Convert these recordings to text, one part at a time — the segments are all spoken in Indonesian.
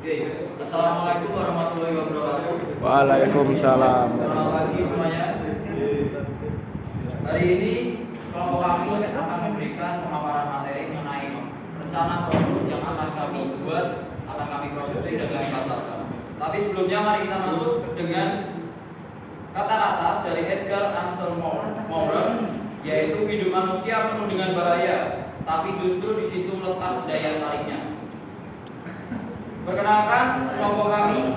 Oke, Assalamualaikum warahmatullahi wabarakatuh. Waalaikumsalam. Selamat pagi semuanya. Hari ini kelompok kami akan memberikan pemaparan materi mengenai rencana produk yang akan kami buat, akan kami produksi dan kami pasarkan. Tapi sebelumnya mari kita masuk dengan kata-kata dari Edgar Ansel Maurer, yaitu hidup manusia penuh dengan bahaya, tapi justru di situ letak daya tariknya. Perkenalkan kelompok kami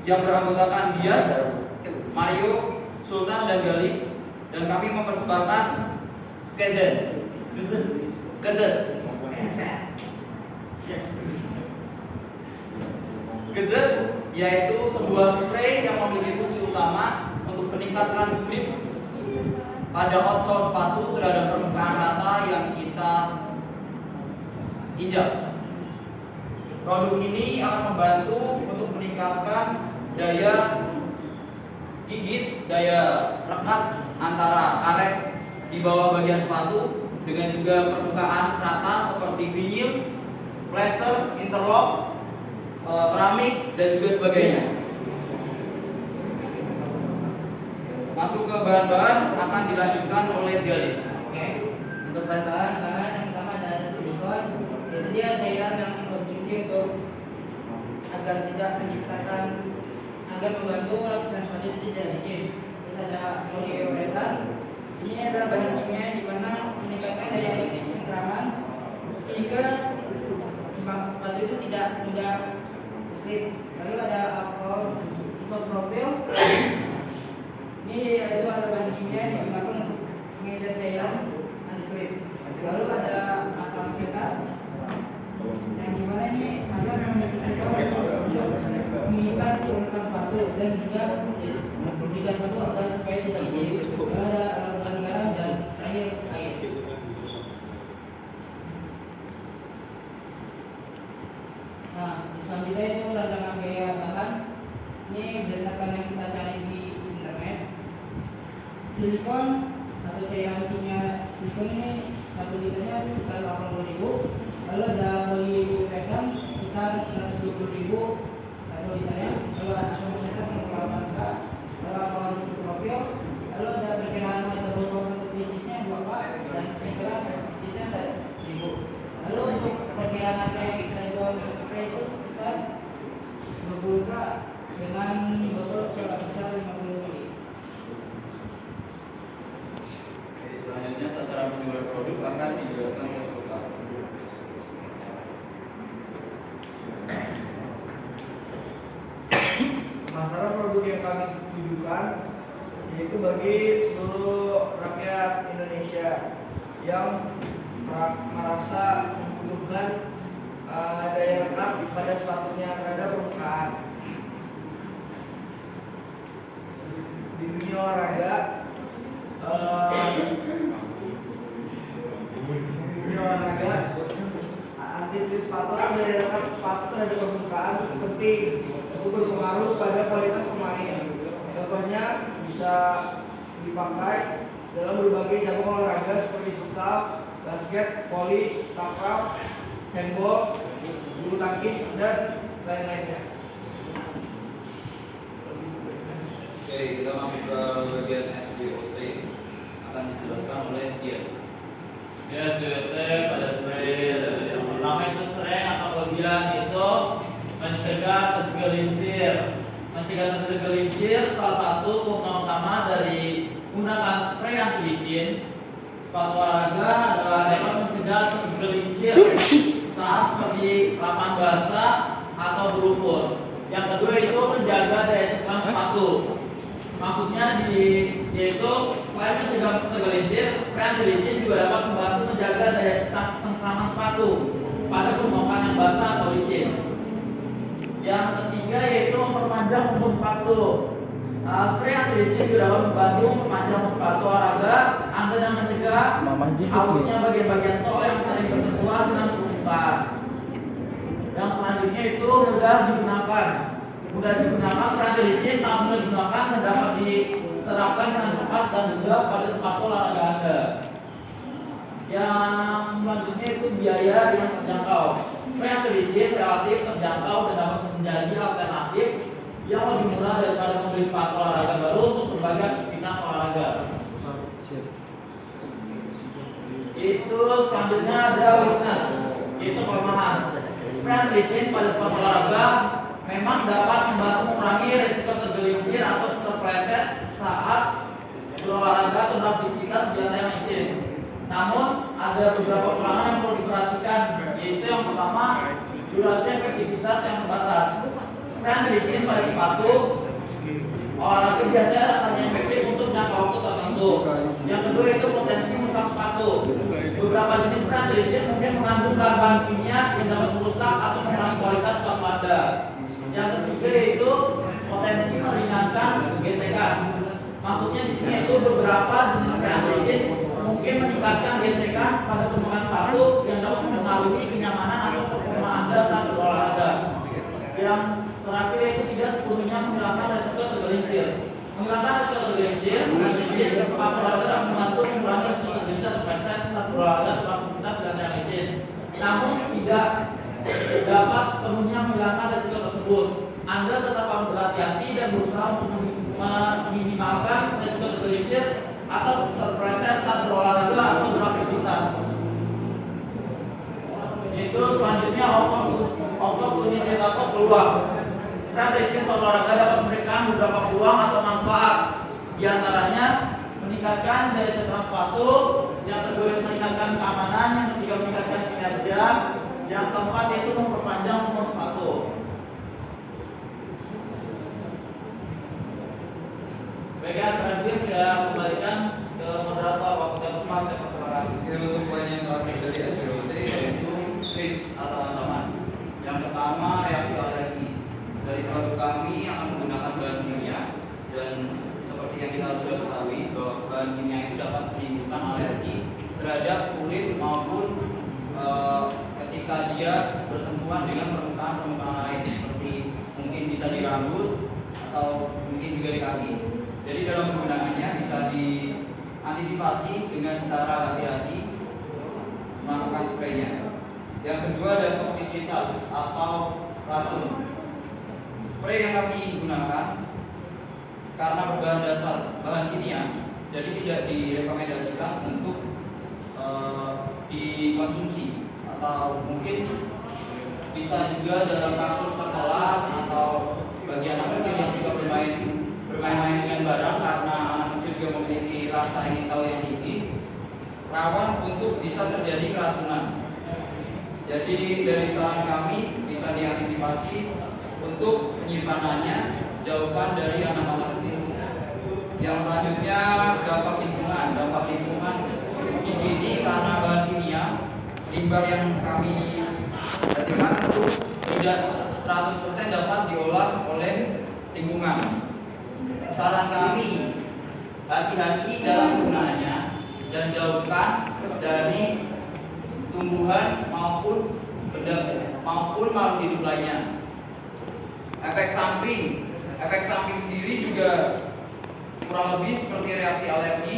yang beranggotakan Dias, Mario, Sultan dan Gali, dan kami mempersembahkan Gazette, yaitu sebuah spray yang memiliki fungsi utama untuk meningkatkan grip pada outsole sepatu terhadap permukaan rata yang kita injak. Produk ini akan membantu untuk meningkatkan daya gigit, daya rekat antara karet di bawah bagian sepatu dengan juga permukaan rata seperti vinil, plaster, interlock, keramik dan juga sebagainya. Masuk ke bahan-bahan akan dilanjutkan oleh Gali. Oke, untuk bahan yang pertama adalah silikon. Itu dia cairan yang berfungsi untuk agar tidak menciptakan, agar membantu lapisan sepatu itu tidak licin. Terus ada poliuretan. Ini adalah bahan kimia di mana meningkatkan daya tarik cengkraman sehingga sepatu itu tidak mudah slip. Lalu ada alkohol isopropil. Ini yaitu ada bahan kimia yang digunakan untuk mengejar cairan anti-slip. Lalu ada asam asetat, yang dimana ini asam yang memiliki sensor untuk mengikat permukaan sepatu dan juga mencegah sepatu agar supaya tidak licin. Lalu ada larutan garam dan terakhir air. Nah, selanjutnya itu rancangan biaya bahan. Ini berdasarkan yang kita cari di internet. Silikon atau cairan kimia silikon ini 1 liternya sekitar 80.000. Lalu ada poliuretan sekitar 120.000 1 liternya. Lalu ada asam asetat 68 K. Lalu alkohol isopropil. Lalu ada perkiraan water botol 1 pieces-nya 2 K dan stiker 1 pieces-nya 1.000. Lalu untuk perkiraan harga yang kita jual untuk spray itu sekitar 20 K dengan botol skala besar 50 ml. Selanjutnya sasaran penjualan produk akan dijelaskan oleh Sultan. Masalah produk yang kami tujukan yaitu bagi seluruh rakyat Indonesia yang merasa membutuhkan daya rekat pada sepatunya terhadap permukaan. Di dunia olahraga, anti-slip sepatu atau daya rekat sepatu terhadap permukaan cukup penting untuk berpengaruh pada kualitas pemain. Contohnya bisa dipakai dalam berbagai cabang olahraga seperti futsal, basket, voli, takraw, handball, bulu tangkis dan lain-lainnya. Oke, kita masuk ke bagian SWOT, akan dijelaskan oleh Dias. Ya, SWOT pada spray yang pertama itu strength atau bagian itu mencegah tergelincir. Mencegah tergelincir salah satu keutamaan utama dari gunakan spray anti licin sepatu olahraga adalah dapat mencegah tergelincir saat seperti lapangan basah atau berlumpur. Yang kedua itu menjaga daya cengkram sepatu. Maksudnya yaitu selain mencegah tergelincir, spray anti licin juga dapat membantu menjaga daya cengkraman sepatu pada permukaan yang basah atau licin. Yang ketiga yaitu memperpanjang umur sepatu. Spray anti licin juga dapat membantu memperpanjang umur sepatu olahraga dan mencegah halusnya bagian-bagian sol yang sering bersentuhan dengan permukaan. Yang selanjutnya itu mudah digunakan. Spray anti licin sangat mudah digunakan dan dapat diterapkan dengan cepat dan mudah pada sepatu olahraga Anda. Yang selanjutnya itu biaya yang terjangkau. Spray anti licin relatif terjangkau dan menjadi alternatif yang lebih murah daripada membeli sepatu olahraga baru untuk berbagai aktivitas olahraga. Itu selanjutnya ada weakness, yaitu kelemahan. Friend licin pada sepatu olahraga memang dapat membantu mengurangi risiko tergelincir atau terpleset saat berolahraga atau beraktivitas di lantai yang licin. Namun ada beberapa kekurangan yang perlu diperhatikan, yaitu yang pertama, durasi efektivitas yang terbatas. Friend licin pada sepatu olahraga biasanya hanya efektif untuk jangka waktu tertentu. Yang kedua itu potensi merusak sepatu. Beberapa jenis friend licin mungkin mengandung bahan-bahan kimia yang dapat merusak atau mengurangi kualitas sepatu Anda. Yang ketiga itu potensi meringankan gesekan. Maksudnya di sini itu beberapa jenis friend licin mungkin meningkatkan gesekan pada permukaan sepatu yang dapat mempengaruhi kenyamanan atau performa Anda saat berolahraga. Yang terakhir itu tidak sepenuhnya menghilangkan resiko tergelincir. Menghilangkan resiko tergelincir, licin sepatu olahraga membantu mengurangi resiko tergelincir terpleset saat berolahraga atau aktivitas di lantai yang licin. Namun tidak dapat sepenuhnya menghilangkan resiko tersebut. Anda tetap harus berhati-hati dan berusaha untuk meminimalkan resiko tergelincir atau terpleset saat berolahraga atau beraktivitas. Itu selanjutnya opportunity peluang. Strategi olahraga dapat memberikan beberapa peluang atau manfaat. Di antaranya meningkatkan daya cekram sepatu, yang kedua meningkatkan keamanan, yang ketiga meningkatkan kinerja, yang keempat yaitu memperpanjang umur sepatu. Bagian terakhir saya kembalikan ke moderator waktu yang sempat saya persilakan. Untuk poin yang terakhir dari SWOT yaitu risk atau ancaman. Yang pertama reaksi alergi. Dari produk kami akan menggunakan bahan kimia dan seperti yang kita sudah ketahui bahwa bahan kimia itu dapat menimbulkan alergi terhadap kulit maupun ketika dia bersentuhan dengan permukaan lain seperti mungkin bisa di rambut atau mungkin juga di kaki. Jadi dalam penggunaannya bisa diantisipasi dengan secara hati-hati melakukan spraynya. Yang kedua ada toksisitas atau racun. Spray yang kami gunakan karena berbahan dasar bahan kimia, jadi tidak direkomendasikan untuk dikonsumsi atau mungkin bisa juga dalam kasus sekolah atau bagi anak kecil yang suka bermain-main dengan barang karena anak kecil juga memiliki rasa ingin tahu yang tinggi, rawan untuk bisa terjadi keracunan. Jadi dari saran kami bisa diantisipasi untuk penyimpanannya, jauhkan dari anak-anak kecil. Yang selanjutnya dampak lingkungan. Dampak lingkungan di sini karena bahan kimia, limbah yang kami hasilkan itu tidak 100% dapat diolah oleh lingkungan. Saran kami hati-hati dalam penggunaannya dan jauhkan dari tumbuhan maupun benda maupun makhluk hidup lainnya. Efek samping sendiri juga kurang lebih seperti reaksi alergi,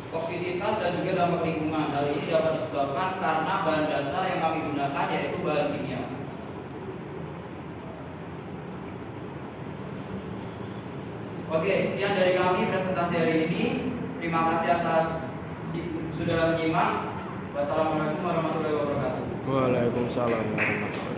toksisitas dan juga dampak lingkungan. Hal ini dapat disebabkan karena bahan dasar yang kami gunakan yaitu bahan kimia. Oke, sekian dari kami presentasi hari ini. Terima kasih atas sudah menyimak. Wassalamualaikum warahmatullahi wabarakatuh. Waalaikumsalam warahmatullahi wabarakatuh.